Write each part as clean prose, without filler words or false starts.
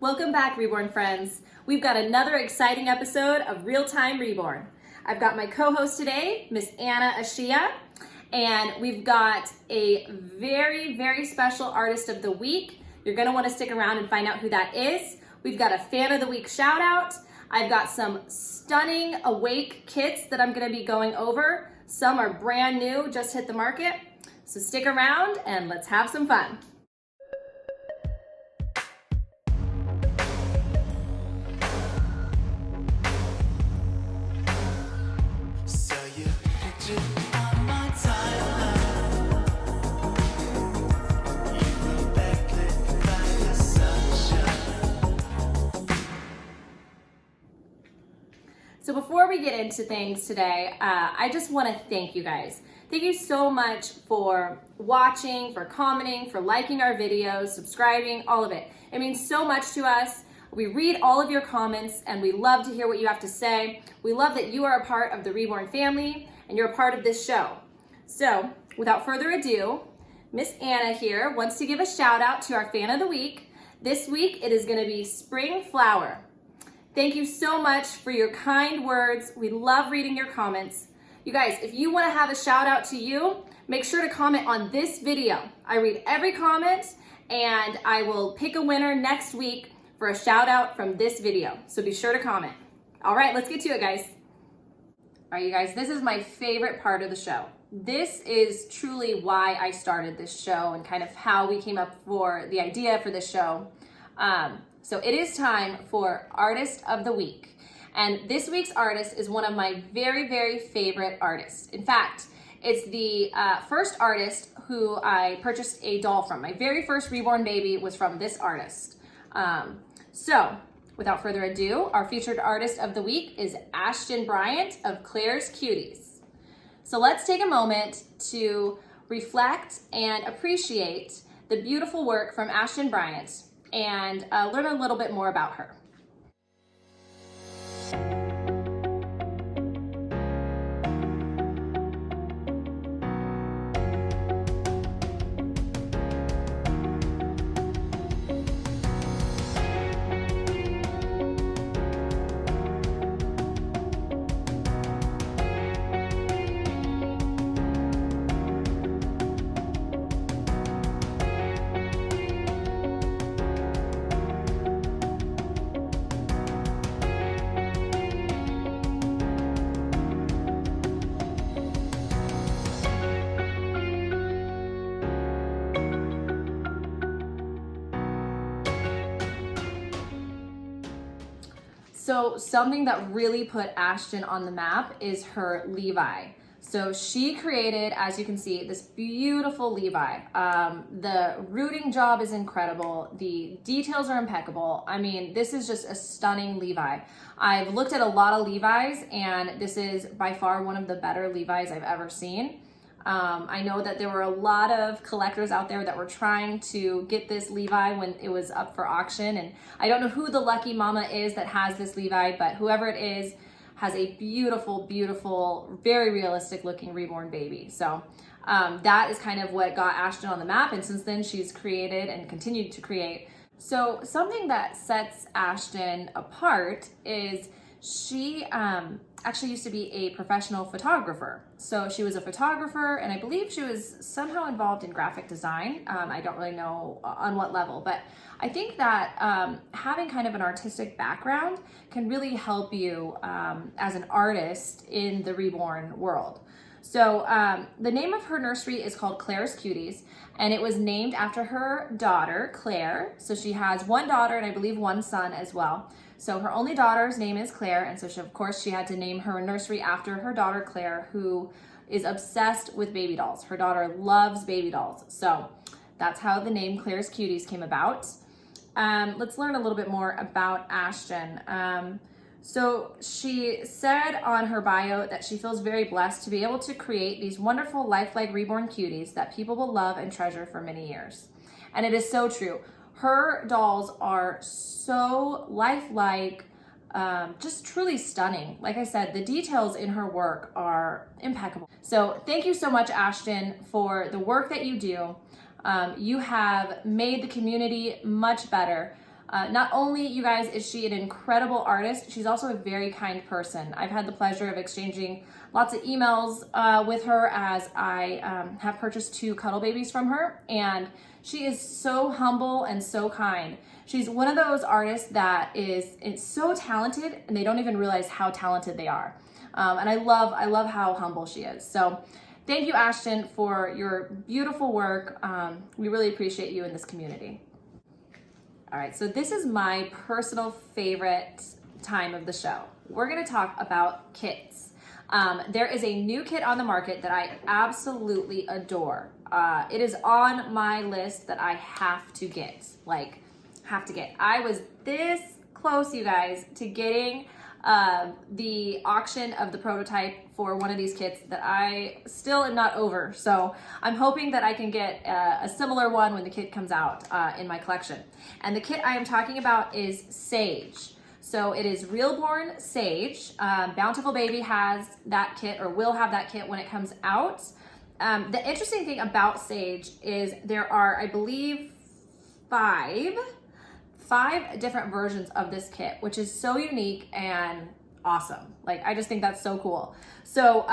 Welcome back, Reborn friends. We've got another exciting episode of Real Time Reborn. I've got my co-host today, Miss Anna Ashia, and we've got a very, very special Artist of the Week. You're gonna wanna stick around and find out who that is. We've got a Fan of the Week shout out. I've got some stunning Awake kits that I'm gonna be going over. Some are brand new, just hit the market. So stick around and let's have some fun. So before we get into things today, I just want to thank you guys. Thank you so much for watching, for commenting, for liking our videos, subscribing, all of it. It means so much to us. We read all of your comments and we love to hear what you have to say. We love that you are a part of the Reborn family and you're a part of this show. So without further ado, Miss Anna here wants to give a shout out to our Fan of the Week. This week it is going to be Spring Flower. Thank you so much for your kind words. We love reading your comments. You guys, if you want to have a shout out to you, make sure to comment on this video. I read every comment and I will pick a winner next week for a shout out from this video. So be sure to comment. All right, let's get to it, guys. All right, you guys, this is my favorite part of the show. This is truly why I started this show and kind of how we came up for the idea for this show. So it is time for Artist of the Week. And this week's artist is one of my very, very favorite artists. In fact, it's the first artist who I purchased a doll from. My very first Reborn baby was from this artist. So without further ado, our featured artist of the week is Ashton Bryant of Claire's Cuties. So let's take a moment to reflect and appreciate the beautiful work from Ashton Bryant and learn a little bit more about her. So something that really put Ashton on the map is her Levi. So she created, as you can see, this beautiful Levi. The rooting job is incredible. The details are impeccable. I mean, this is just a stunning Levi. I've looked at a lot of Levi's and this is by far one of the better Levi's I've ever seen. I know that there were a lot of collectors out there that were trying to get this Levi when it was up for auction, and I don't know who the lucky mama is that has this Levi, but whoever it is has a beautiful, beautiful, very realistic looking Reborn baby. So that is kind of what got Ashton on the map, and since then she's created and continued to create. So something that sets Ashton apart is she actually used to be a professional photographer. So she was a photographer, and I believe she was somehow involved in graphic design. I don't really know on what level, but I think that having kind of an artistic background can really help you as an artist in the Reborn world. So the name of her nursery is called Claire's Cuties, and it was named after her daughter, Claire. So she has one daughter and I believe one son as well. So her only daughter's name is Claire, and so of course she had to name her nursery after her daughter Claire, who is obsessed with baby dolls. Her daughter loves baby dolls. So that's how the name Claire's Cuties came about. Let's learn a little bit more about Ashton. So she said on her bio that she feels very blessed to be able to create these wonderful lifelike Reborn cuties that people will love and treasure for many years. And it is so true. Her dolls are so lifelike, just truly stunning. Like I said, the details in her work are impeccable. So thank you so much, Ashton, for the work that you do. You have made the community much better. Not only, you guys, is she an incredible artist, she's also a very kind person. I've had the pleasure of exchanging lots of emails with her as I have purchased 2 cuddle babies from her, and she is so humble and so kind. She's one of those artists that is so talented and they don't even realize how talented they are. And I love how humble she is. So thank you, Ashton, for your beautiful work. We really appreciate you in this community. All right, so this is my personal favorite time of the show. We're gonna talk about kits. There is a new kit on the market that I absolutely adore. It is on my list that I have to get, I was this close, you guys, to getting the auction of the prototype for one of these kits that I still am not over. So I'm hoping that I can get a similar one when the kit comes out in my collection. And the kit I am talking about is Sage. So it is Reborn Sage. Bountiful Baby has that kit, or will have that kit when it comes out. The interesting thing about Sage is there are, I believe, five different versions of this kit, which is so unique and awesome. Like, I just think that's so cool. So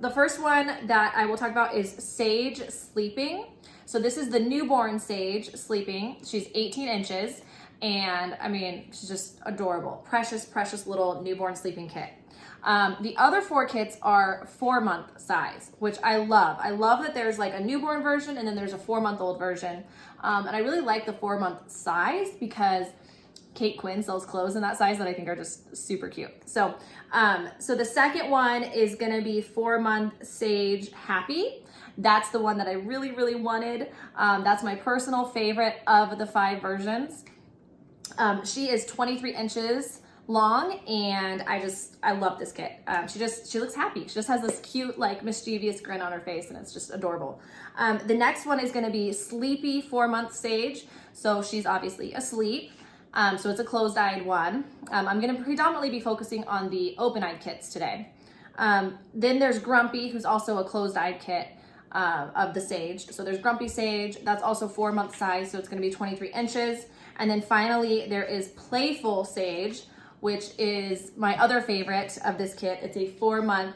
the first one that I will talk about is Sage Sleeping. So this is the newborn Sage Sleeping. She's 18 inches. And I mean, she's just adorable. Precious little newborn sleeping kit. The other 4 kits are 4-month size, which I love. I love that there's like a newborn version and then there's a 4-month-old version. And I really like the 4-month size because Kate Quinn sells clothes in that size that I think are just super cute. So, so the second one is gonna be 4-month Sage Happy. That's the one that I really wanted. That's my personal favorite of the 5 versions. She is 23 inches long, and I love this kit. She looks happy. She just has this cute, like, mischievous grin on her face, and it's just adorable. The next one is gonna be Sleepy 4-month Sage. So she's obviously asleep. So it's a closed-eyed one. I'm gonna predominantly be focusing on the open-eyed kits today. Then there's Grumpy, who's also a closed-eyed kit of the Sage. So there's Grumpy Sage. That's also 4-month size, so it's gonna be 23 inches. And then finally, there is Playful Sage, which is my other favorite of this kit. It's a 4-month,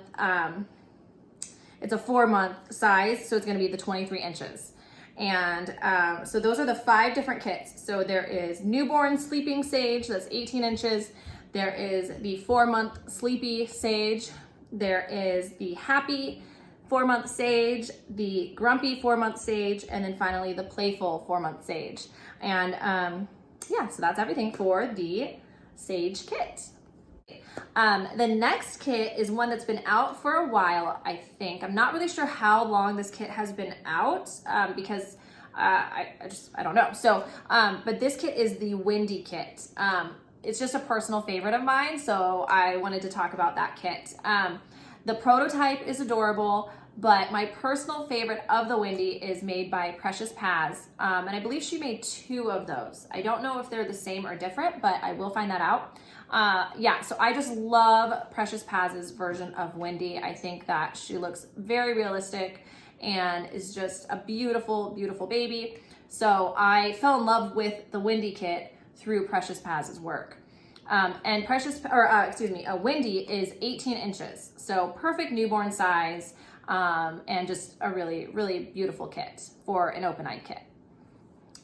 size, so it's gonna be the 23 inches. And so those are the 5 different kits. So there is Newborn Sleeping Sage, that's 18 inches. There is the 4-month Sleepy Sage. There is the Happy 4-month Sage, the Grumpy 4-month Sage, and then finally the Playful 4-month Sage. And yeah, so that's everything for the Sage kit. The next kit is one that's been out for a while, I think. I'm not really sure how long this kit has been out because I don't know. So, but this kit is the Windy kit. It's just a personal favorite of mine, so I wanted to talk about that kit. The prototype is adorable, but my personal favorite of the Windy is made by Precious Paz, and I believe she made 2 of those. I don't know if they're the same or different, but I will find that out. Yeah, so I just love Precious Paz's version of Windy. I think that she looks very realistic and is just a beautiful baby. So I fell in love with the Windy kit through Precious Paz's work. And Windy is 18 inches, so perfect newborn size. And just a really beautiful kit for an open-eyed kit.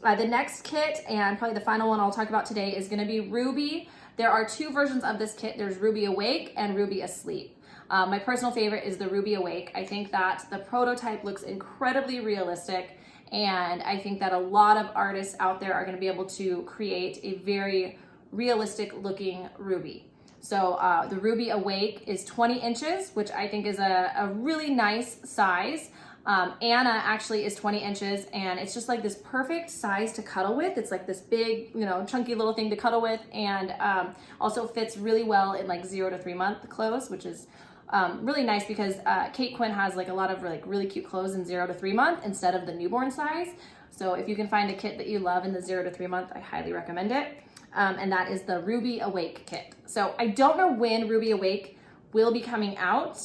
The next kit, and probably the final one I'll talk about today, is gonna be Ruby. There are 2 versions of this kit. There's Ruby Awake and Ruby Asleep. My personal favorite is the Ruby Awake. I think that the prototype looks incredibly realistic, and I think that a lot of artists out there are gonna be able to create a very realistic looking Ruby. So the Ruby Awake is 20 inches, which I think is a really nice size. Anna actually is 20 inches, and it's just like this perfect size to cuddle with. It's like this big, chunky little thing to cuddle with, and also fits really well in like 0 to 3 month clothes, which is really nice because Kate Quinn has like a lot of really cute clothes in 0 to 3 month instead of the newborn size. So if you can find a kit that you love in the 0 to 3 month, I highly recommend it. And that is the Ruby Awake kit. So I don't know when Ruby Awake will be coming out.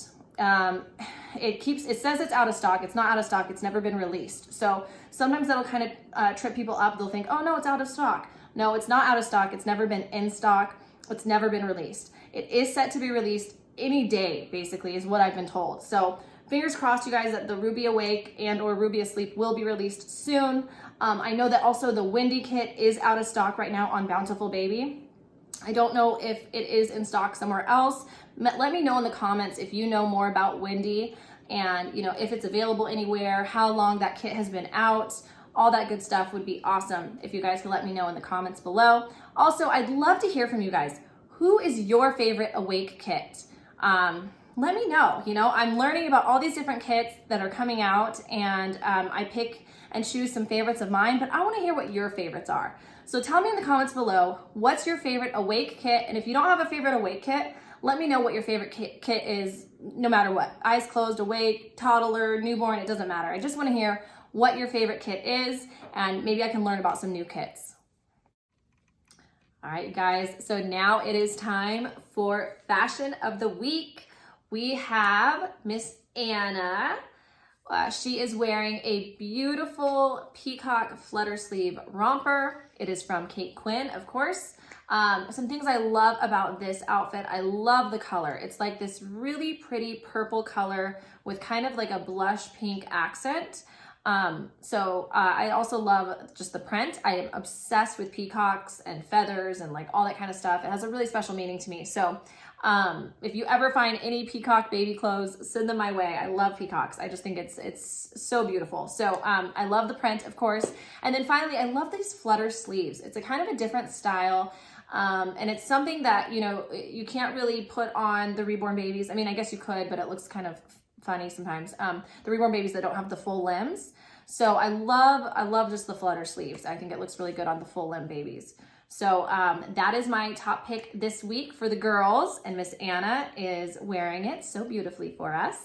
It says it's out of stock. It's not out of stock. It's never been released. So sometimes that'll kind of trip people up. They'll think, oh no, it's out of stock. No, it's not out of stock. It's never been in stock. It's never been released. It is set to be released any day, basically, is what I've been told. So fingers crossed, you guys, that the Ruby Awake and or Ruby Asleep will be released soon. I know that also the Windy kit is out of stock right now on Bountiful Baby. I don't know if it is in stock somewhere else. Let me know in the comments if you know more about Windy and, you know, if it's available anywhere, how long that kit has been out. All that good stuff would be awesome if you guys could let me know in the comments below. Also, I'd love to hear from you guys. Who is your favorite Awake kit? Let me know. You know, I'm learning about all these different kits that are coming out, and I pick and choose some favorites of mine, but I want to hear what your favorites are. So tell me in the comments below, what's your favorite Awake kit? And if you don't have a favorite Awake kit, let me know what your favorite kit is, no matter what. Eyes closed, awake, toddler, newborn, it doesn't matter. I just want to hear what your favorite kit is, and maybe I can learn about some new kits. All right, you guys, so now it is time for Fashion of the Week. We have Miss Anna. She is wearing a beautiful peacock flutter sleeve romper. It is from Kate Quinn, of course. Some things I love about this outfit, I love the color. It's like this really pretty purple color with kind of like a blush pink accent. I also love just the print. I am obsessed with peacocks and feathers and like all that kind of stuff. It has a really special meaning to me. So if you ever find any peacock baby clothes, send them my way. I love peacocks. I just think it's so beautiful. So I love the print, of course. And then finally, I love these flutter sleeves. It's a kind of a different style. And it's something that, you know, you can't really put on the Reborn babies. I mean, I guess you could, but it looks kind of funny sometimes. The Reborn babies that don't have the full limbs. So I love just the flutter sleeves. I think it looks really good on the full limb babies. So that is my top pick this week for the girls, and Miss Anna is wearing it so beautifully for us.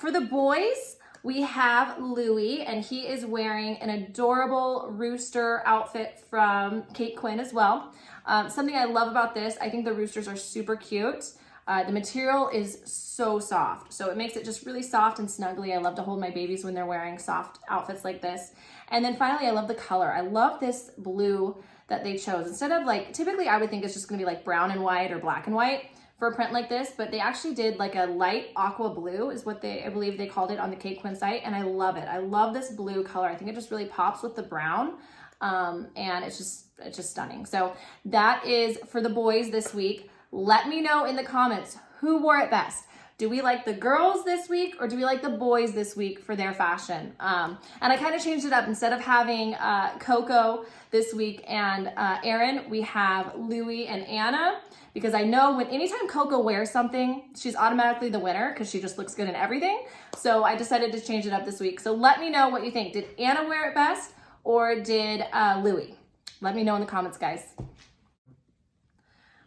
For the boys, we have Louie, and he is wearing an adorable rooster outfit from Kate Quinn as well. Something I love about this, I think the roosters are super cute. The material is so soft, so it makes it just really soft and snuggly. I love to hold my babies when they're wearing soft outfits like this. And then finally, I love the color. I love this blue that they chose. Instead of like, typically I would think it's just gonna be like brown and white or black and white for a print like this, but they actually did like a light aqua blue is what I believe they called it on the Kate Quinn site, and I love it. I love this blue color. I think it just really pops with the brown, and it's just stunning. So that is for the boys this week. Let me know in the comments who wore it best. Do we like the girls this week, or do we like the boys this week for their fashion? And I kind of changed it up. Instead of having Coco this week and Erin, we have Louie and Anna, because I know anytime Coco wears something, she's automatically the winner because she just looks good in everything. So I decided to change it up this week. So let me know what you think. Did Anna wear it best, or did Louie? Let me know in the comments, guys.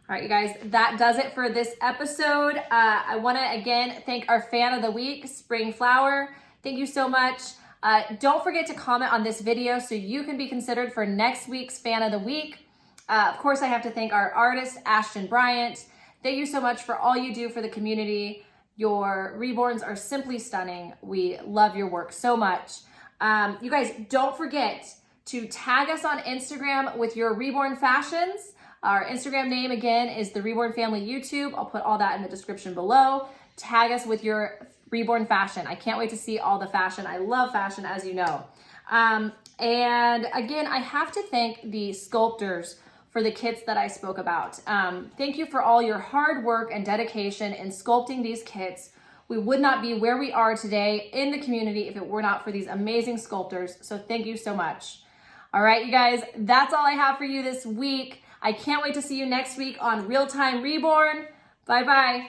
All right, you guys, that does it for this episode. I want to, again, thank our fan of the week, Spring Flower. Thank you so much. Don't forget to comment on this video so you can be considered for next week's fan of the week. Of course, I have to thank our artist, Ashton Bryant. Thank you so much for all you do for the community. Your reborns are simply stunning. We love your work so much. You guys, don't forget to tag us on Instagram with your reborn fashions. Our Instagram name, again, is the Reborn Family YouTube. I'll put all that in the description below. Tag us with your reborn fashion. I can't wait to see all the fashion. I love fashion, as you know. And again, I have to thank the sculptors for the kits that I spoke about. Thank you for all your hard work and dedication in sculpting these kits. We would not be where we are today in the community if it were not for these amazing sculptors. So thank you so much. All right, you guys, that's all I have for you this week. I can't wait to see you next week on Real Time Reborn. Bye-bye.